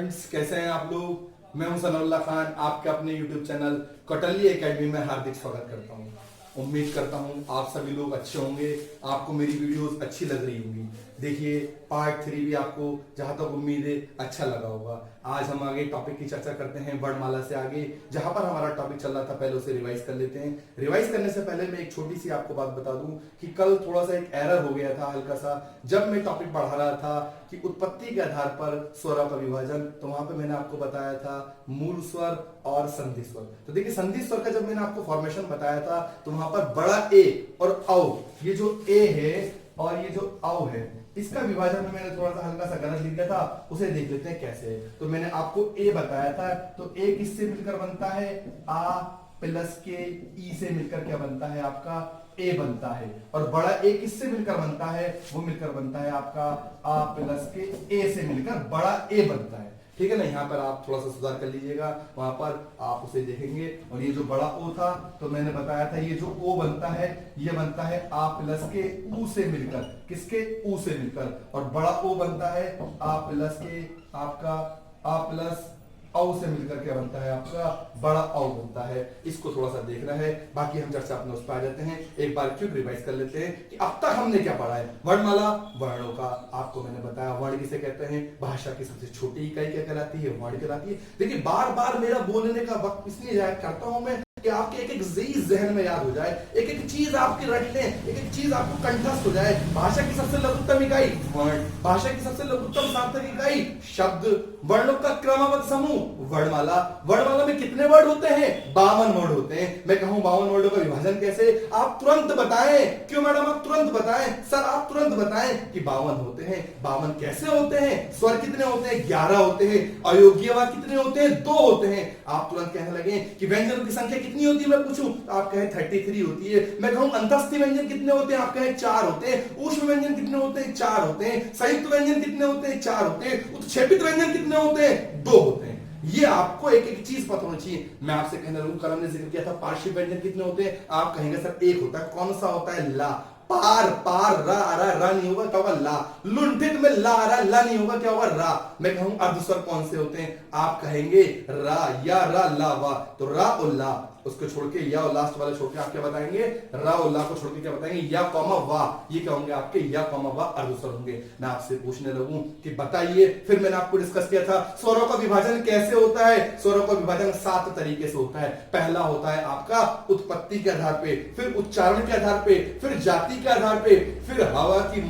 Friends, कैसे हैं आप लोग। मैं हूं सनाउल्लाह खान, आपके अपने YouTube चैनल कौटिल्य एकेडमी में हार्दिक स्वागत करता हूं। उम्मीद करता हूं आप सभी लोग अच्छे होंगे, आपको मेरी वीडियोस अच्छी लग रही होंगी। देखिए पार्ट 3 भी आपको जहां तक उम्मीद है अच्छा लगा होगा। आज हम आगे टॉपिक की चर्चा करते हैं वर्णमाला से आगे। जहां पर हमारा टॉपिक चल रहा था पहले उसे रिवाइज कर लेते हैं। रिवाइज करने से पहले मैं एक छोटी सी आपको बात बता दूं कि कल थोड़ा सा एक एरर हो गया था हल्का सा, जब मैं टॉपिक बढ़ा रहा था कि उत्पत्ति के आधार पर स्वरों का विभाजन। तो वहां पे मैंने आपको बताया था मूल स्वर और संधि स्वर। तो देखिए संधि स्वर का जब मैंने आपको फॉर्मेशन बताया था तो वहां पर बड़ा ए और औ, ये जो ए है और ये जो औ है, इसका विभाजन में मैंने थोड़ा सा हल्का सा गलत लिख दिया था। उसे देख लेते हैं कैसे है। तो मैंने आपको ए बताया था, तो ए किससे मिलकर बनता है, आ प्लस के ई से मिलकर क्या बनता है, आपका ए बनता है। और बड़ा ए किससे मिलकर बनता है, वो मिलकर बनता है आपका आ प्लस के ए से मिलकर बड़ा ए बनता है। ठीक है ना। यहाँ पर आप थोड़ा सा सुधार कर लीजिएगा, वहां पर आप उसे देखेंगे। और ये जो बड़ा ओ था तो मैंने बताया था ये जो ओ बनता है ये बनता है आ प्लस के ऊ से मिलकर, किसके, ऊ से मिलकर। और बड़ा ओ बनता है आ प्लस के आपका आ प्लस औ से मिलकर क्या बनता है, आपका बड़ा औ बनता है। इसको थोड़ा सा देखना है, बाकी हम चर्चा अपने उस पर आ जाते हैं। एक बार क्यों रिवाइज कर लेते हैं कि अब तक हमने क्या पढ़ा है। वर्णमाला, वर्णों का आपको मैंने बताया वर्ण किसे कहते हैं, भाषा की सबसे छोटी इकाई क्या कहलाती है, वर्ण कहलाती है। देखिए बार बार मेरा बोलने का वक्त इसलिए जाया करता हूं मैं कि आपके एक एक चीज जहन में याद हो जाए, एक एक चीज आपकी रट लें, एक एक चीज आपको कंठस्थ हो जाए। भाषा की सबसे लघुत्तम इकाई वर्ण, भाषा की सबसे लघुत्तम सार्थक इकाई शब्द, वर्णों का क्रमबद्ध समूह वर्णमाला। वर्णमाला में कितने वर्ड होते हैं, 52 वर्ड होते हैं। मैं कहूं 52 वर्डों का विभाजन कैसे, आप तुरंत बताएं। क्यों मैडम आप तुरंत बताएं, सर आप तुरंत बताएं कि 52 होते हैं। 52 कैसे होते हैं, स्वर कितने होते हैं, 11 होते हैं। अयोग्यवाद कितने होते हैं, 2 होते हैं। आप तुरंत कहने लगे कि व्यंजनों की संख्या कितनी होती है, मैं पूछूं आप कहें 33 होती है। मैं कहूं अंतस्थी व्यंजन कितने होते हैं, आप कहें 4 होते हैं। ऊष्म व्यंजन कितने होते हैं, 4 होते हैं। संयुक्त व्यंजन कितने होते हैं, 4 होते हैं। उत्क्षेपित व्यंजन कितने होते हैं, 2 होते हैं। ये आपको एक एक चीज पता होनी चाहिए। मैं आपसे कहने लगूं, कल हमने जिक्र किया था पार्श्विक व्यंजन कितने होते हैं, आप कहेंगे सर 1 होता है। कौन सा होता है, ला। पार पार रा रा नहीं होगा, क्या होगा, ला। लुंठित में ला ला नहीं होगा, क्या होगा, रा। मैं कहूं अर्धस्वर कौन से होते हैं, आप कहेंगे रा या रा ला वा। तो रा और ला उसको छोड़ के, या और लास्ट वाला छोड़ के आप क्या बताएंगे, रा और ला को छोड़ के क्या बताएंगे, या कॉमा वा। ये क्या होंगे आपके, या कॉमा वा अर्धस्वर होंगे। मैं आपसे पूछने लगूं कि बताइए, फिर मैंने आपको डिस्कस किया था स्वरों का विभाजन कैसे होता है। स्वरों का विभाजन 7 तरीके से होता है। पहला होता है आपका उत्पत्ति के आधार पे, फिर उच्चारण के आधार पे, फिर जाति के आधार पे, फिर हवा की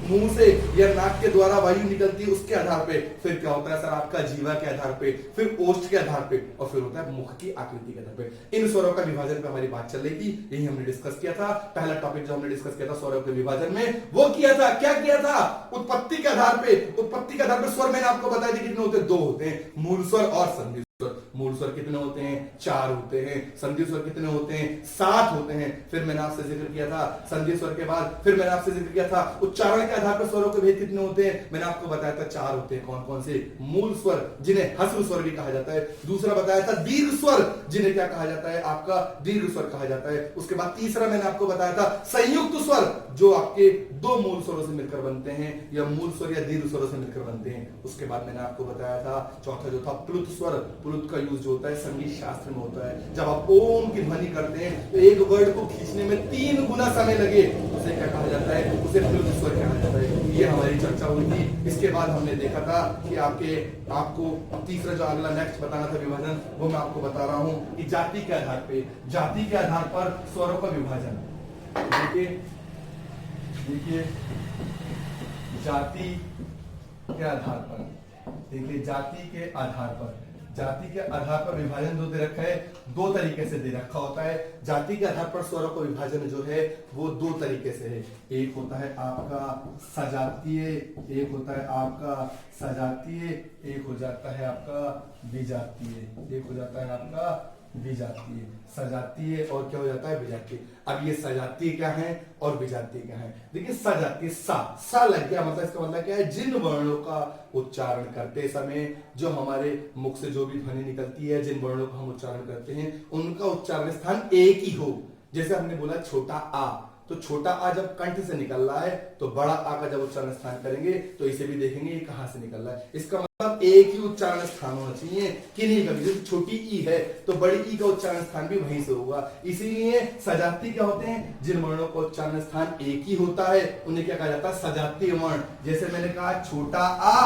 मुंह से या नाक के द्वारा वायु निकलती है उसके आधार पे, फिर क्या होता है सर आपका जीवा के आधार पे, फिर ओष्ठ के आधार पे, और फिर होता है मुख की आकृति के आधार पे। इन स्वरों का विभाजन पे हमारी बात चल रही थी, यही हमने डिस्कस किया था। पहला टॉपिक जो हमने डिस्कस किया था स्वरों के विभाजन में, वो किया था, क्या किया था, उत्पत्ति के आधार पे। उत्पत्ति के आधार पर स्वर मैंने आपको बताया था कितने होते हैं, 2 होते हैं, मूल स्वर और संधि। मूल स्वर कितने होते हैं, 4 होते हैं। संधि स्वर कितने होते हैं, 7 होते हैं। फिर मैंने आपसे जिक्र किया था संधि स्वर के बाद, फिर मैंने आपसे जिक्र किया था उच्चारण के आधार पर स्वरों के भेद कितने होते हैं। मैंने आपको बताया था 4 होते हैं। कौन कौन से, मूल स्वर जिन्हें ह्रस्व स्वर भी कहा जाता है। दूसरा बताया था दीर्घ स्वर जिन्हें क्या कहा जाता है, आपका दीर्घ स्वर कहा जाता है। उसके बाद तीसरा मैंने आपको बताया था संयुक्त स्वर, जो आपके 2 मूल स्वरों से मिलकर बनते हैं, या मूल स्वर या दीर्घ स्वरों से मिलकर बनते हैं। उसके बाद मैंने आपको बताया था चौथा जो था प्लुत स्वर। प्लुत का यूज जो होता है संगीत शास्त्र में होता है, जब आप ओम की ध्वनि करते हैं तो एक वर्ड को खींचने में 3 गुना समय लगे, उसे क्या कहा जाता है, उसे प्लुत स्वर कहा जाता है। ये हमारी चर्चा हुई थी। इसके बाद हमने देखा था कि आपको तीसरा जो अगला नेक्स्ट बताना था विभाजन, वो मैं आपको बता रहा हूं कि जाति के आधार पे, जाति के आधार पर स्वरों का विभाजन। देखिए जाति के आधार पर, देखिए जाति के आधार पर, जाति के आधार पर विभाजन जो दे रखा है 2 तरीके से दे रखा होता है। जाति के आधार पर स्वरों का विभाजन जो है वो 2 तरीके से है। एक होता है आपका सजातीय, एक होता है आपका सजातीय, एक हो जाता है आपका विजातीय, एक हो जाता है आपका विजातीय। सजातीय और क्या हो जाता है, विजातीय। अब ये सजातीय क्या है और विजातीय क्या है। देखिए सजातीय, सा लग गया, मतलब इसका मतलब क्या है, जिन वर्णों का उच्चारण करते समय जो हमारे मुख से जो भी ध्वनि निकलती है, जिन वर्णों का हम उच्चारण करते हैं, उनका उच्चारण स्थान एक ही हो। जैसे हमने बोला छोटा आ, तो छोटा आ जब कंठ से निकल रहा है तो बड़ा आ का जब उच्चारण स्थान करेंगे तो इसे भी देखेंगे ये कहां से निकल रहा है। इसका मतलब एक ही उच्चारण स्थान होना चाहिए, किन्हीं का भी। जैसे छोटी ई है तो बड़ी ई का उच्चारण स्थान भी वहीं से होगा। इसीलिए सजाती क्या होते हैं, जिन वर्णों का उच्चारण स्थान एक ही होता है उन्हें क्या कहा जाता है, सजातीय वर्ण। जैसे मैंने कहा छोटा आ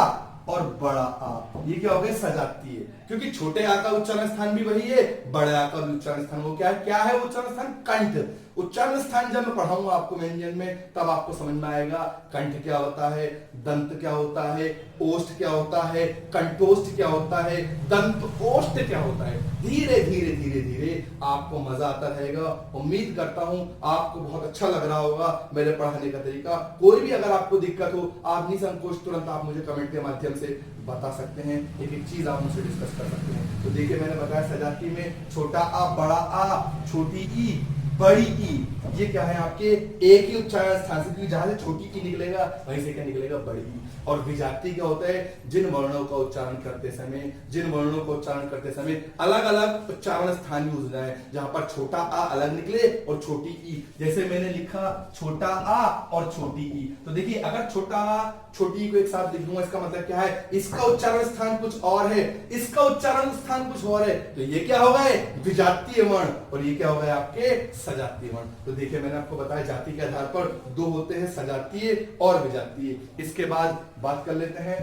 और बड़ा आ, ये क्या हो गया, सजातीय। क्योंकि छोटे आ का उच्चारण स्थान भी वही है, बड़े आ का उच्चारण स्थान वो क्या है उच्चारण स्थान, कंठ। उच्चारण स्थान जब मैं पढ़ाऊंगा आपको व्यंजन में तब आपको समझ में आएगा कंठ क्या होता है, दंत क्या होता है, ओष्ठ क्या होता है, कंठोष्ठ क्या होता है, दंत ओष्ठ क्या होता है। धीरे धीरे धीरे धीरे आपको मजा आता रहेगा। उम्मीद करता हूं आपको बहुत अच्छा लग रहा होगा मेरे पढ़ाने का तरीका। कोई भी अगर आपको दिक्कत हो आप निसंकोच तुरंत आप मुझे कमेंट के माध्यम से बता सकते हैं, एक एक चीज आप मुझसे डिस्कस कर सकते हैं। तो देखिए मैंने बताया सजाती में छोटा आ, बड़ा आ, छोटी ई, बड़ी ई, ये क्या है आपके एक ही उच्चारण स्थान से, क्योंकि जहां से छोटी ई निकलेगा वहीं से क्या निकलेगा, बड़ी ई। और विजाती क्या होता है, जिन वर्णों का उच्चारण करते समय, जिन वर्णों का उच्चारण करते समय अलग अलग उच्चारण स्थान यूज होता है, जहां पर छोटा आ अलग निकले और छोटी ई। जैसे मैंने लिखा छोटा आ और छोटी ई, तो देखिए अगर छोटा आ छोटी ई को एक साथ लिख दूंगा इसका मतलब क्या है, इसका उच्चारण स्थान कुछ और है, इसका उच्चारण स्थान कुछ और है, तो ये क्या हो गए, विजातीय वर्ण, और ये क्या हो गए आपके सजातीय वर्ण। तो देखिए मैंने आपको बताया जाति के आधार पर दो होते हैं, सजातीय और विजातीय। इसके बाद बात कर लेते हैं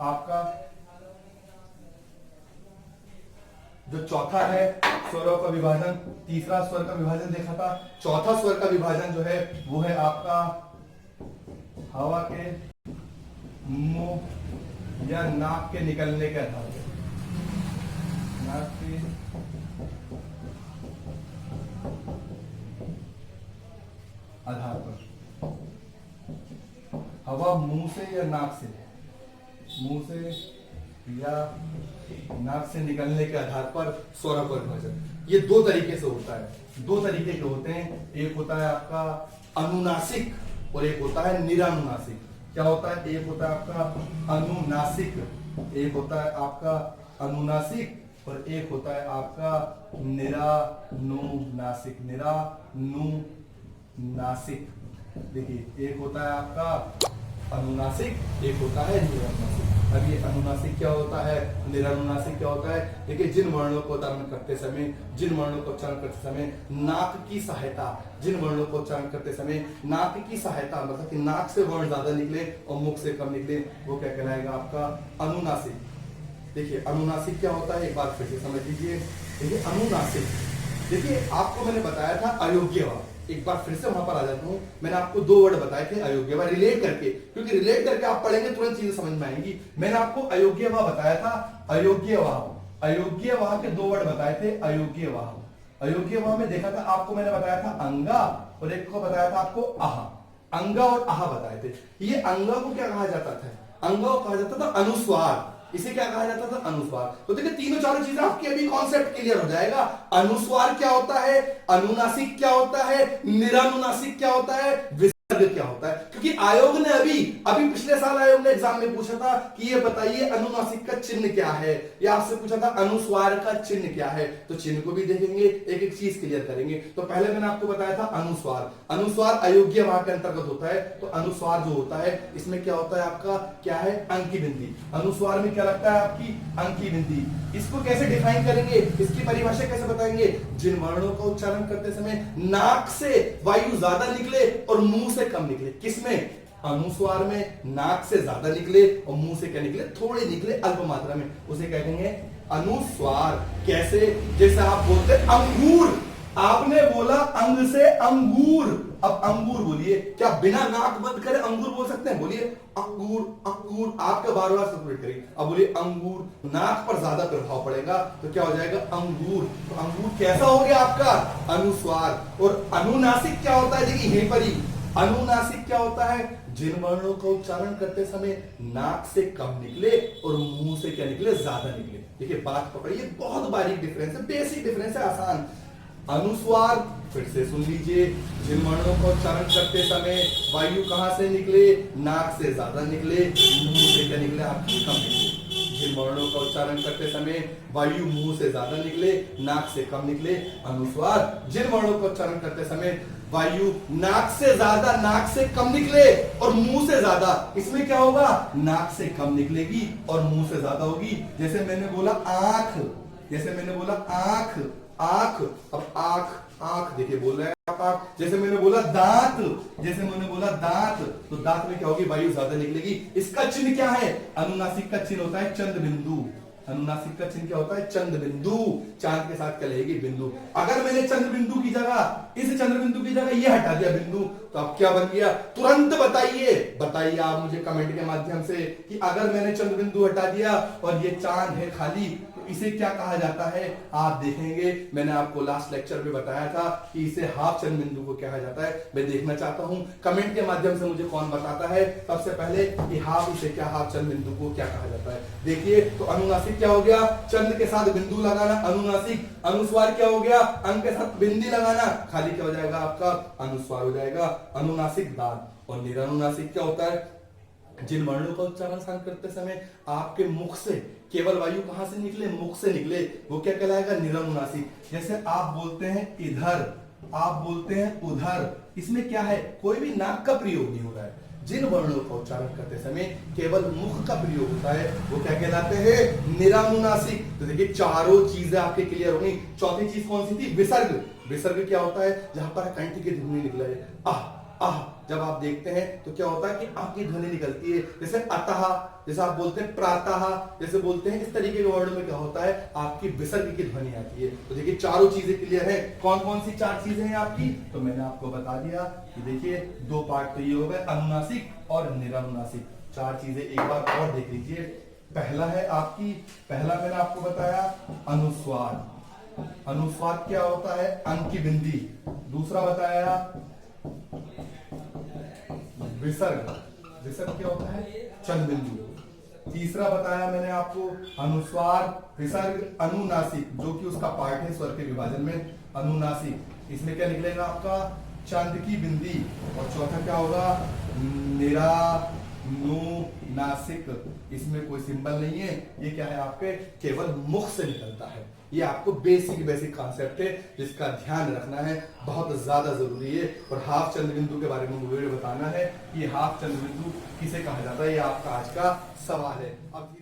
आपका जो चौथा है स्वरों का विभाजन। तीसरा स्वर का विभाजन देखा था, चौथा स्वर का विभाजन जो है वो है आपका हवा के मुंह या नाक के निकलने के आधार पर, नाक के आधार पर, हवा मुंह से या नाक से, मुंह से या नाक से निकलने के आधार पर स्वरों का विभाजन। ये दो तरीके से होता है, दो तरीके के होते हैं, एक होता है आपका अनुनासिक और एक होता है निरानुनासिक। क्या होता है, एक होता है आपका अनुनासिक, एक होता है आपका अनुनासिक और एक होता है आपका निरानुनासिक, निरानुनासिक। देखिए एक होता है आपका अनुनासिक, एक होता है निरानुनासिक। अब ये अनुनासिक क्या होता है, निरानुनासिक क्या होता है, देखिए जिन वर्णों को उच्चारण करते समय, जिन वर्णों को उच्चारण करते समय नाक की सहायता, जिन वर्णों को उच्चारण करते समय नाक की सहायता, मतलब कि नाक से वर्ण ज्यादा निकले और मुख से कम निकले, वो क्या कहलाएगा आपका अनुनासिक। देखिए अनुनासिक क्या होता है एक बार फिर से समझ लीजिए। देखिए अनुनासिक, देखिए आपको मैंने बताया था अयोग्य वा, एक बार फिर से वहां पर आ जाता हूं। मैंने आपको दो वर्ड बताए थे अयोग्य वा, रिलेट करके, क्योंकि रिलेट करके आप पढ़ेंगे तुरंत चीजें समझ में आएंगी। मैंने आपको अयोग्य वा बताया था, अयोग्य वा, अयोग्य वा के दो वर्ड बताए थे, अयोग्य वा। अयोग्य वा में देखा था आपको, मैंने बताया था अंगा और एक को बताया था आपको आहा, अंगा और आहा बताए थे। ये अंगा को क्या कहा जाता था, अंगा को कहा जाता था अनुस्वार, इसे क्या कहा जाता था, अनुस्वार। तो देखिए तीनों चारों चीजें आपकी अभी कॉन्सेप्ट क्लियर हो जाएगा। अनुस्वार क्या होता है, अनुनासिक क्या होता है, निरानुनासिक क्या होता है, विसर्ग क्या होता है। क्योंकि आयोग ने अभी पिछले साल आयोग ने एग्जाम में पूछा था कि ये बताइए अनुनासिक का चिन्ह क्या है, या आपसे पूछा था अनुस्वार का चिन्ह क्या है। तो चिन्ह को भी देखेंगे, एक एक चीज क्लियर करेंगे। तो पहले मैंने आपको बताया था अनुस्वार, अनुस्वार अयोग्य वहां के अंतर्गत होता है। तो अनुस्वार जो होता है इसमें क्या होता है आपका, क्या है, अंकी बिंदी। अनुस्वार में क्या लगता है आपकी, अंकी बिंदी। इसको कैसे डिफाइन करेंगे, इसकी परिभाषा कैसे बताएंगे, जिन वर्णों का उच्चारण करते समय नाक से वायु ज्यादा निकले और मुंह से कम निकले। किसमें, अनुस्वार में नाक से ज्यादा निकले और मुंह से क्या निकले, थोड़े निकले, अल्प मात्रा में, उसे कहेंगे अनुस्वार। कैसे, जैसे आप बोलते अंगूर, आपने बोला अंग से अंगूर, अब अंगूर बोलिए, क्या बिना नाक बंद करे अंगूर बोल सकते हैं, बोलिए अंगूर, अंगूर, आपका बार बार सेपरेट करिए। अब बोलिए अंगूर, नाक पर ज्यादा प्रभाव पड़ेगा तो क्या हो जाएगा, अंगूर। तो अंगूर कैसा हो गया आपका, अनुस्वार। और अनुनासिक क्या होता है, देखिए यहीं पर ही, अनुनासिक क्या होता है, जिन वर्णों का उच्चारण करते समय नाक से कम निकले और मुंह से क्या निकले, ज्यादा निकले। देखिए बात पकड़िए, बहुत बारीक डिफरेंस है, बेसिक डिफरेंस है, आसान। अनुस्वार फिर से सुन लीजिए, जिन वर्णों का उच्चारण करते समय वायु कहां से निकले, नाक से ज्यादा निकले, मुंह से क्या निकले, आपकी कम निकले। जिन वर्णों का उच्चारण करते समय वायु मुंह से ज्यादा निकले, नाक से कम निकले, अनुस्वार। जिन वर्णों का उच्चारण करते समय वायु नाक से ज्यादा, नाक से कम निकले और मुंह से ज्यादा, इसमें क्या होगा, नाक से कम निकलेगी और मुंह से ज्यादा होगी। जैसे मैंने बोला आंख, जैसे मैंने बोला आंख, आंख, अब आंख, आंख देखिए बोल रहे हैं आप आंख। जैसे मैंने बोला दांत, जैसे मैंने बोला दांत, तो दांत में क्या होगी, वायु ज्यादा निकलेगी। इसका चिन्ह क्या है, अनुनासिक का चिन्ह होता है चंद्र बिंदु। अनुनासिक का चिन्ह क्या होता है, चंद्र बिंदु। चांद के साथ क्या लगेगी, बिंदु। अगर मैंने चंद्र बिंदु की जगह, इस चंद्र बिंदु की जगह ये हटा दिया बिंदु, तो अब क्या बन गया, तुरंत बताइए, बताइए आप मुझे कमेंट के माध्यम से कि अगर मैंने चंद्र बिंदु हटा दिया और ये चांद है खाली, तो इसे क्या कहा जाता है। आप देखेंगे मैंने आपको लास्ट लेक्चर में बताया था कि इसे हाफ चंद्र बिंदु को कहा जाता है। मैं देखना चाहता हूं कमेंट के माध्यम से मुझे कौन बताता है सबसे पहले कि हाफ, इसे क्या हाफ चंद्र बिंदु को क्या कहा जाता है। देखिए तो अनुनासिक क्या हो गया, चंद्र के साथ बिंदु लगाना अनुनासिक। अनुस्वार क्या हो गया, अंक के साथ बिंदी लगाना, खाली क्या हो जाएगा आपका, अनुस्वार हो जाएगा। अनुनासिक दांत। और निरानुनासिक क्या होता है, जिन वर्णों का उच्चारण करते समय आपके मुख से केवल वायु कहां से निकले, मुख से निकले, वो क्या कहलाएगा, निरानुनासिक। जैसे आप बोलते हैं इधर, आप बोलते हैं उधर, इसमें क्या है, कोई भी नाक का प्रयोग नहीं हो रहा है। जिन वर्णों का उच्चारण करते समय केवल मुख का प्रयोग होता है वो क्या कहलाते हैं, निरानुनासिक। तो देखिए चारों चीजें आपके क्लियर हो गई। चौथी चीज कौन सी थी, विसर्ग। विसर्ग क्या होता है, जहां पर कंठ की ध्वनि निकले, आह आह, जब आप देखते हैं तो क्या होता है कि आपकी ध्वनि निकलती है। जैसे अतः, जैसे आप बोलते हैं प्रातः, जैसे बोलते हैं, इस तरीके के वर्ड में क्या होता है, आपकी विसर्ग की ध्वनि आती है। तो देखिए चारों चीजें क्लियर है। कौन कौन सी चार चीजें हैं आपकी, तो मैंने आपको बता दिया कि देखिए दो पार्ट तो ये हो गए, अनुनासिक और निरानुनासिक। चार चीजें एक बार और देख लीजिए। पहला है आपकी, पहला मैंने आपको बताया अनुस्वार। अनुस्वार क्या होता है, अंक की बिंदी। दूसरा बताया विसर्ग। विसर्ग क्या होता है, चंद्र बिंदु। तीसरा बताया मैंने आपको अनुस्वार, विसर्ग, अनुनासिक, जो कि उसका पार्ट है स्वर के विभाजन में, अनुनासिक। इसमें क्या निकलेगा आपका, चंद्र की बिंदी। और चौथा क्या होगा, निरानुनासिक। इसमें कोई सिंबल नहीं है, ये क्या है आपके केवल मुख से निकलता है। ये आपको बेसिक कॉन्सेप्ट है जिसका ध्यान रखना है, बहुत ज्यादा जरूरी है। और हाफ चंद्र बिंदु के बारे में मुझे बताना है कि हाफ चंद्र बिंदु किसे कहा जाता है, ये आपका आज का सवाल है। अब